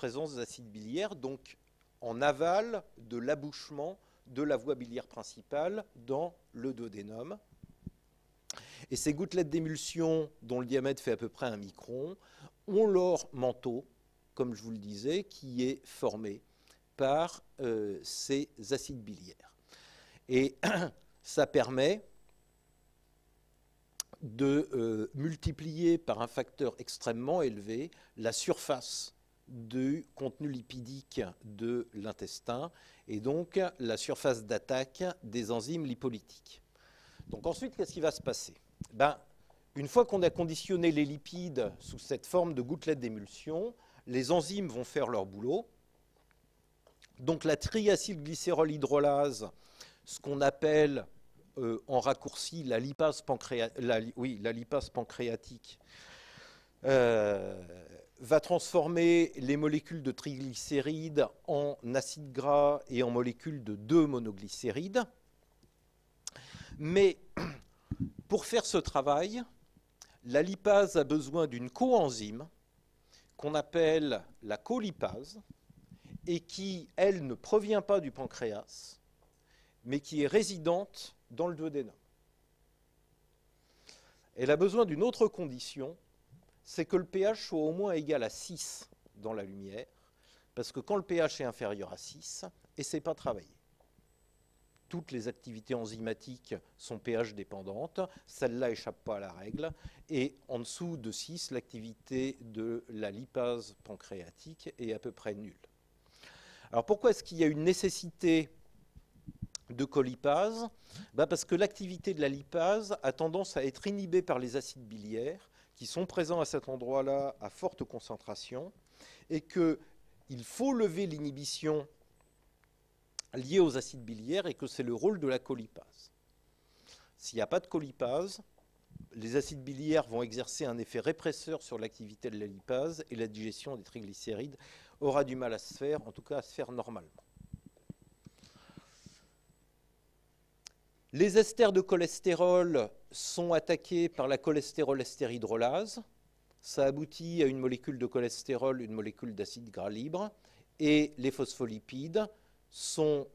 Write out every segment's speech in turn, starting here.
présence d'acides biliaires, donc en aval de l'abouchement de la voie biliaire principale dans le duodénum. Et ces gouttelettes d'émulsion, dont le diamètre fait à peu près 1 micron, ont leur manteau, comme je vous le disais, qui est formé par ces acides biliaires. Et ça permet de multiplier par un facteur extrêmement élevé la surface du contenu lipidique de l'intestin et donc la surface d'attaque des enzymes lipolytiques. Donc ensuite, qu'est-ce qui va se passer? Une fois qu'on a conditionné les lipides sous cette forme de gouttelettes d'émulsion, les enzymes vont faire leur boulot. Donc la triacylglycérol hydrolase, ce qu'on appelle en raccourci la lipase pancréatique, va transformer les molécules de triglycérides en acides gras et en molécules de 2-monoglycérides. Mais pour faire ce travail, la lipase a besoin d'une coenzyme qu'on appelle la colipase et qui, elle, ne provient pas du pancréas, mais qui est résidente dans le duodénum. Elle a besoin d'une autre condition, c'est que le pH soit au moins égal à 6 dans la lumière, parce que quand le pH est inférieur à 6, et c'est pas travaillé. Toutes les activités enzymatiques sont pH dépendantes, celle-là n'échappe pas à la règle, et en dessous de 6, l'activité de la lipase pancréatique est à peu près nulle. Alors pourquoi est-ce qu'il y a une nécessité de colipase? Parce que l'activité de la lipase a tendance à être inhibée par les acides biliaires qui sont présents à cet endroit-là à forte concentration et qu'il faut lever l'inhibition liée aux acides biliaires et que c'est le rôle de la colipase. S'il n'y a pas de colipase, les acides biliaires vont exercer un effet répresseur sur l'activité de la lipase et la digestion des triglycérides aura du mal à se faire, en tout cas à se faire normalement. Les esters de cholestérol sont attaqués par la cholestérol-ester hydrolase. Ça aboutit à une molécule de cholestérol, une molécule d'acide gras libre. Et les phospholipides sont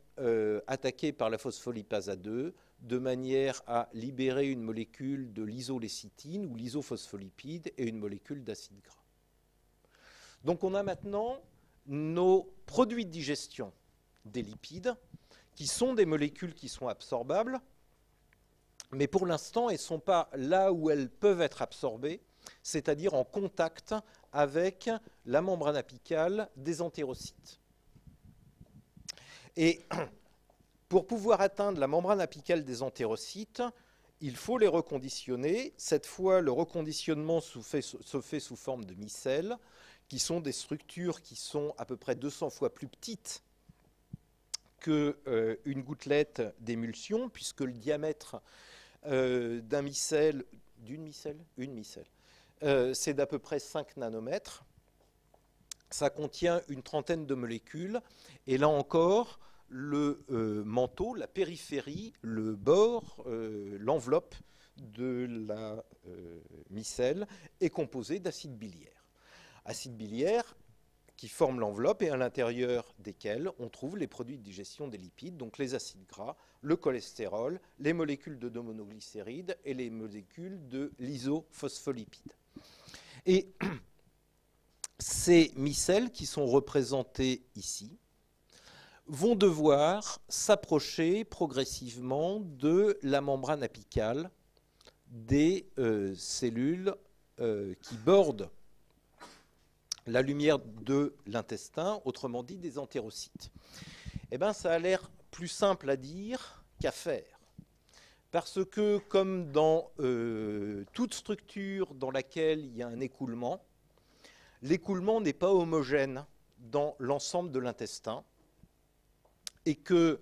attaqués par la phospholipase A2 de manière à libérer une molécule de l'isolécithine ou l'isophospholipide et une molécule d'acide gras. Donc on a maintenant nos produits de digestion des lipides qui sont des molécules qui sont absorbables, mais pour l'instant, elles ne sont pas là où elles peuvent être absorbées, c'est-à-dire en contact avec la membrane apicale des entérocytes. Et pour pouvoir atteindre la membrane apicale des entérocytes, il faut les reconditionner. Cette fois, le reconditionnement se fait sous forme de micelles, qui sont des structures qui sont à peu près 200 fois plus petites qu'une gouttelette d'émulsion, puisque le diamètre d'une micelle, c'est d'à peu près 5 nanomètres. Ça contient une trentaine de molécules. Et là encore, le manteau, la périphérie, le bord, l'enveloppe de la micelle est composée d'acides biliaires. Acides biliaires qui forment l'enveloppe et à l'intérieur desquels on trouve les produits de digestion des lipides, donc les acides gras, le cholestérol, les molécules de 2-monoglycérides et les molécules de l'isophospholipides. Et ces micelles qui sont représentées ici vont devoir s'approcher progressivement de la membrane apicale des cellules qui bordent la lumière de l'intestin, autrement dit des entérocytes. Eh bien, ça a l'air plus simple à dire qu'à faire. Parce que, comme dans toute structure dans laquelle il y a un écoulement, l'écoulement n'est pas homogène dans l'ensemble de l'intestin et que,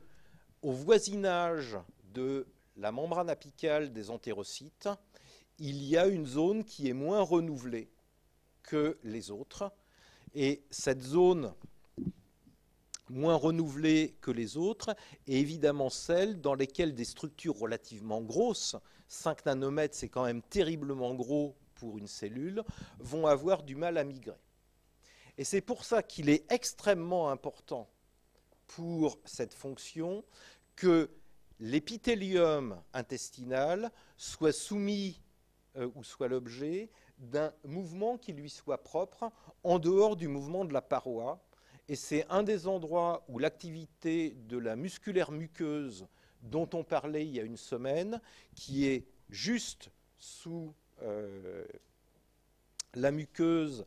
au voisinage de la membrane apicale des entérocytes, il y a une zone qui est moins renouvelée que les autres. Et cette zone moins renouvelée que les autres est évidemment celle dans lesquelles des structures relativement grosses, 5 nanomètres c'est quand même terriblement gros pour une cellule, vont avoir du mal à migrer. Et c'est pour ça qu'il est extrêmement important pour cette fonction que l'épithélium intestinal soit soumis ou soit l'objet d'un mouvement qui lui soit propre en dehors du mouvement de la paroi. Et c'est un des endroits où l'activité de la musculaire muqueuse dont on parlait il y a une semaine, qui est juste sous la muqueuse,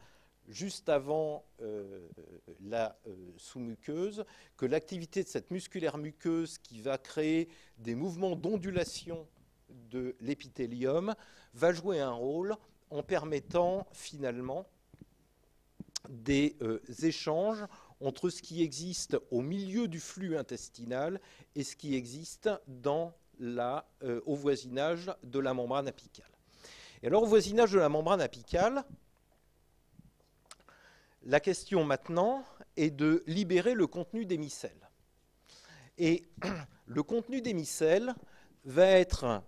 juste avant la sous-muqueuse, que l'activité de cette musculaire muqueuse qui va créer des mouvements d'ondulation de l'épithélium va jouer un rôle en permettant finalement des échanges entre ce qui existe au milieu du flux intestinal et ce qui existe au voisinage de la membrane apicale. Et alors, au voisinage de la membrane apicale, la question maintenant est de libérer le contenu des micelles. Et le contenu des micelles va être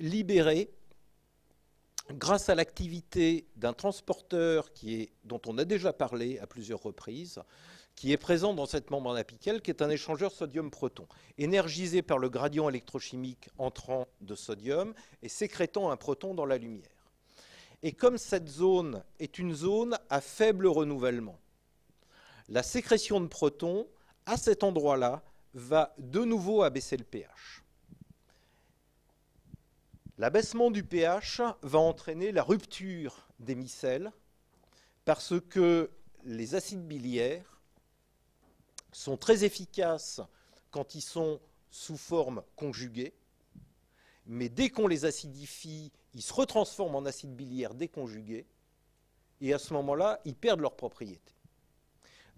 libéré grâce à l'activité d'un transporteur dont on a déjà parlé à plusieurs reprises, qui est présent dans cette membrane apicale, qui est un échangeur sodium-proton, énergisé par le gradient électrochimique entrant de sodium et sécrétant un proton dans la lumière. Et comme cette zone est une zone à faible renouvellement, la sécrétion de protons, à cet endroit-là, va de nouveau abaisser le pH. L'abaissement du pH va entraîner la rupture des micelles parce que les acides biliaires sont très efficaces quand ils sont sous forme conjuguée, mais dès qu'on les acidifie, ils se retransforment en acides biliaires déconjugués, et à ce moment-là, ils perdent leurs propriétés.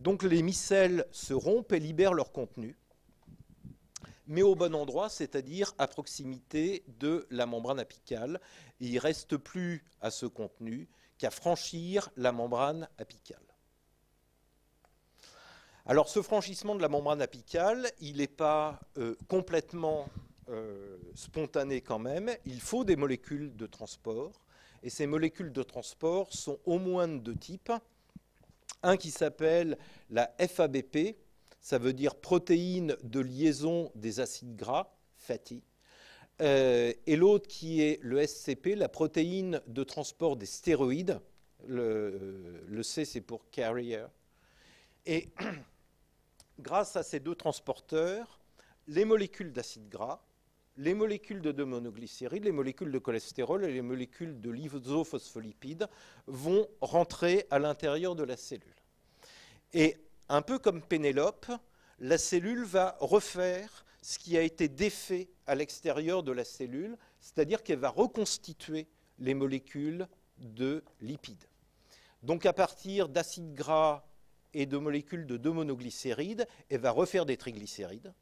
Donc les micelles se rompent et libèrent leur contenu, mais au bon endroit, c'est-à-dire à proximité de la membrane apicale. Et il ne reste plus à ce contenu qu'à franchir la membrane apicale. Alors ce franchissement de la membrane apicale, il n'est pas complètement spontané quand même. Il faut des molécules de transport. Et ces molécules de transport sont au moins de deux types. Un qui s'appelle la FABP, ça veut dire protéine de liaison des acides gras, fatty, et l'autre qui est le SCP, la protéine de transport des stéroïdes, le C c'est pour carrier. Et grâce à ces deux transporteurs, les molécules d'acides gras, les molécules de 2-monoglycérides, les molécules de cholestérol et les molécules de lipofospholipides vont rentrer à l'intérieur de la cellule. Et un peu comme Pénélope, la cellule va refaire ce qui a été défait à l'extérieur de la cellule, c'est-à-dire qu'elle va reconstituer les molécules de lipides. Donc à partir d'acides gras et de molécules de 2-monoglycérides, elle va refaire des triglycérides.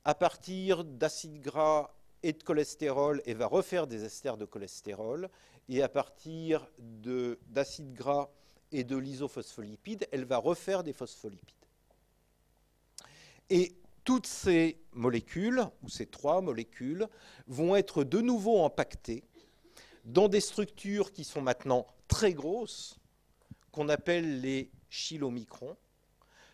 À partir d'acides gras et de cholestérol, elle va refaire des esters de cholestérol. Et à partir d'acides gras et de l'isophospholipides, elle va refaire des phospholipides. Et toutes ces molécules, ou ces trois molécules, vont être de nouveau empaquetées dans des structures qui sont maintenant très grosses, qu'on appelle les chylomicrons,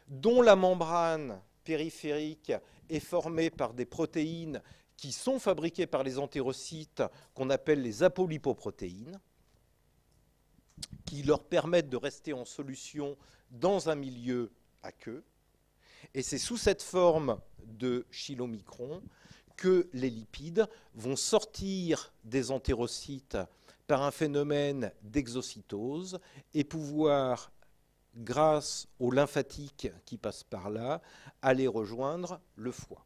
dont la membrane périphérique est formée par des protéines qui sont fabriquées par les entérocytes, qu'on appelle les apolipoprotéines, qui leur permettent de rester en solution dans un milieu aqueux. Et c'est sous cette forme de chylomicron que les lipides vont sortir des entérocytes par un phénomène d'exocytose et pouvoir, grâce aux lymphatiques qui passent par là, aller rejoindre le foie.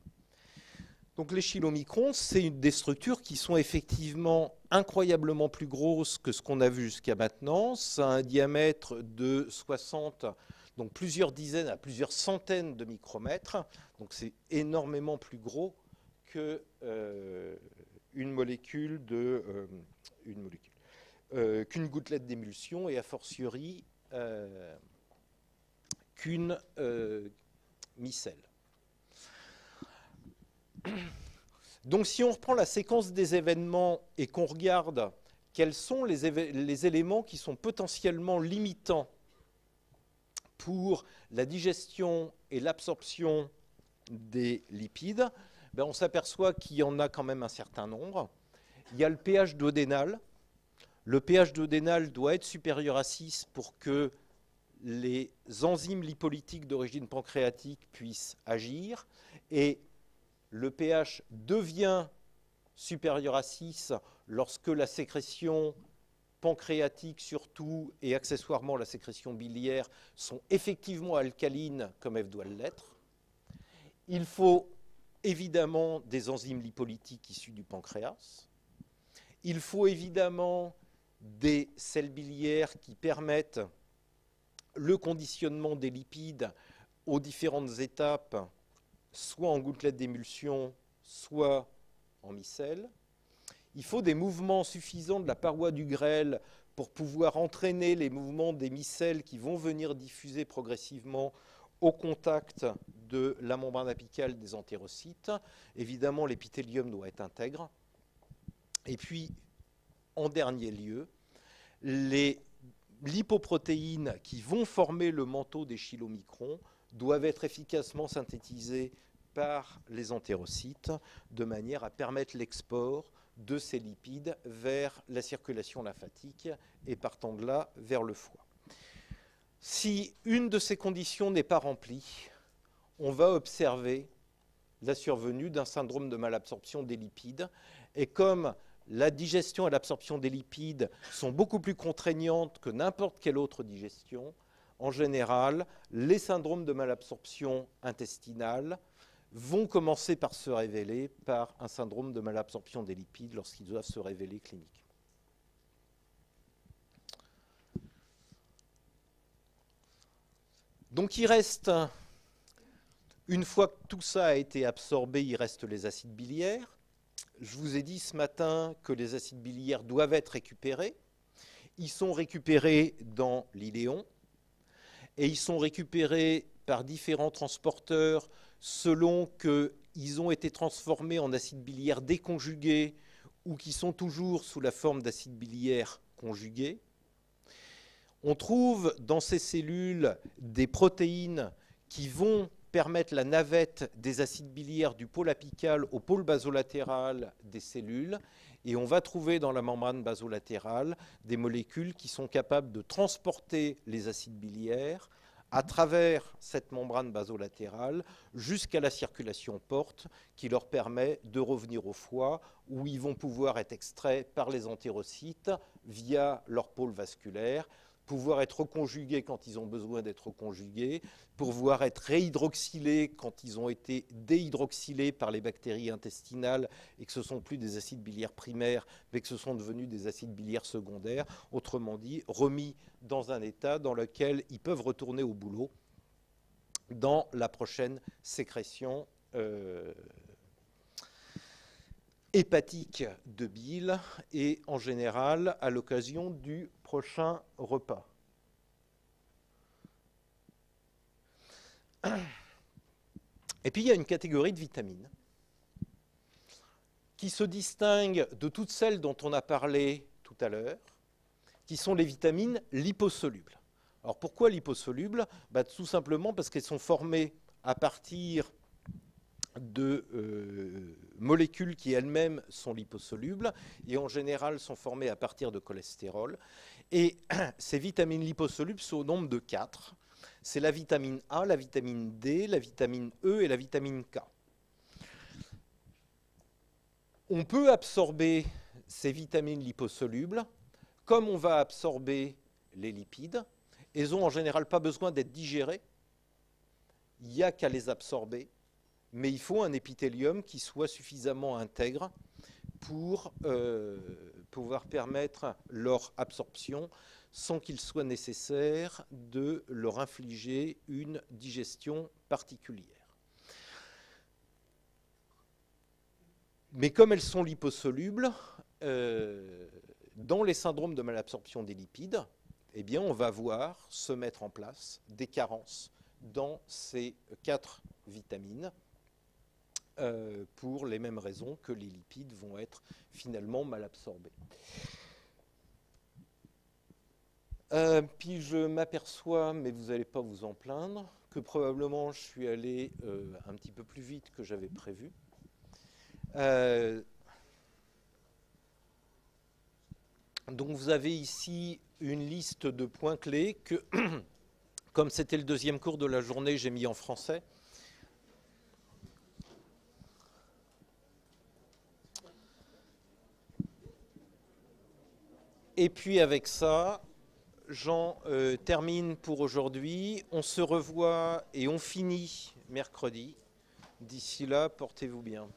Donc les chylomicrons, c'est des structures qui sont effectivement incroyablement plus grosses que ce qu'on a vu jusqu'à maintenant. Ça a un diamètre de 60, donc plusieurs dizaines à plusieurs centaines de micromètres. Donc c'est énormément plus gros que qu'une gouttelette d'émulsion et a fortiori qu'une micelle. Donc si on reprend la séquence des événements et qu'on regarde quels sont les éléments qui sont potentiellement limitants pour la digestion et l'absorption des lipides, ben on s'aperçoit qu'il y en a quand même un certain nombre. Il y a le pH duodénal. Le pH duodénal doit être supérieur à 6 pour que les enzymes lipolytiques d'origine pancréatique puissent agir. Et le pH devient supérieur à 6 lorsque la sécrétion pancréatique surtout et accessoirement la sécrétion biliaire sont effectivement alcalines comme elles doivent l'être. Il faut évidemment des enzymes lipolytiques issues du pancréas. Il faut évidemment des sels biliaires qui permettent le conditionnement des lipides aux différentes étapes, soit en gouttelettes d'émulsion, soit en micelle. Il faut des mouvements suffisants de la paroi du grêle pour pouvoir entraîner les mouvements des micelles qui vont venir diffuser progressivement au contact de la membrane apicale des entérocytes. Évidemment, l'épithélium doit être intègre. Et puis, en dernier lieu, les lipoprotéines qui vont former le manteau des chylomicrons doivent être efficacement synthétisées par les entérocytes de manière à permettre l'export de ces lipides vers la circulation lymphatique et partant de là vers le foie. Si une de ces conditions n'est pas remplie, on va observer la survenue d'un syndrome de malabsorption des lipides. Et comme la digestion et l'absorption des lipides sont beaucoup plus contraignantes que n'importe quelle autre digestion, en général, les syndromes de malabsorption intestinale vont commencer par se révéler par un syndrome de malabsorption des lipides lorsqu'ils doivent se révéler cliniquement. Donc il reste, une fois que tout ça a été absorbé, il reste les acides biliaires. Je vous ai dit ce matin que les acides biliaires doivent être récupérés. Ils sont récupérés dans l'iléon et ils sont récupérés par différents transporteurs selon qu'ils ont été transformés en acides biliaires déconjugués ou qui sont toujours sous la forme d'acides biliaires conjugués. On trouve dans ces cellules des protéines qui vont permettre la navette des acides biliaires du pôle apical au pôle basolatéral des cellules. Et on va trouver dans la membrane basolatérale des molécules qui sont capables de transporter les acides biliaires à travers cette membrane basolatérale jusqu'à la circulation porte qui leur permet de revenir au foie où ils vont pouvoir être extraits par les entérocytes via leur pôle vasculaire, pouvoir être reconjugués quand ils ont besoin d'être reconjugués, pouvoir être réhydroxylés quand ils ont été déhydroxylés par les bactéries intestinales et que ce ne sont plus des acides biliaires primaires, mais que ce sont devenus des acides biliaires secondaires, autrement dit, remis dans un état dans lequel ils peuvent retourner au boulot dans la prochaine sécrétion hépatique de bile et en général à l'occasion du prochain repas. Et puis il y a une catégorie de vitamines qui se distingue de toutes celles dont on a parlé tout à l'heure, qui sont les vitamines liposolubles. Alors pourquoi liposolubles? Tout simplement parce qu'elles sont formées à partir de molécules qui elles-mêmes sont liposolubles et en général sont formées à partir de cholestérol. Et ces vitamines liposolubles sont au nombre de 4. C'est la vitamine A, la vitamine D, la vitamine E et la vitamine K. On peut absorber ces vitamines liposolubles comme on va absorber les lipides. Elles n'ont en général pas besoin d'être digérées. Il n'y a qu'à les absorber. Mais il faut un épithélium qui soit suffisamment intègre pour pouvoir permettre leur absorption sans qu'il soit nécessaire de leur infliger une digestion particulière. Mais comme elles sont liposolubles, dans les syndromes de malabsorption des lipides, eh bien, on va voir se mettre en place des carences dans ces 4 vitamines. Pour les mêmes raisons que les lipides vont être finalement mal absorbés. Puis je m'aperçois, mais vous n'allez pas vous en plaindre, que probablement je suis allé un petit peu plus vite que j'avais prévu. Donc vous avez ici une liste de points clés que, comme c'était le deuxième cours de la journée, j'ai mis en français. Et puis avec ça, j'en termine pour aujourd'hui. On se revoit et on finit mercredi. D'ici là, portez-vous bien.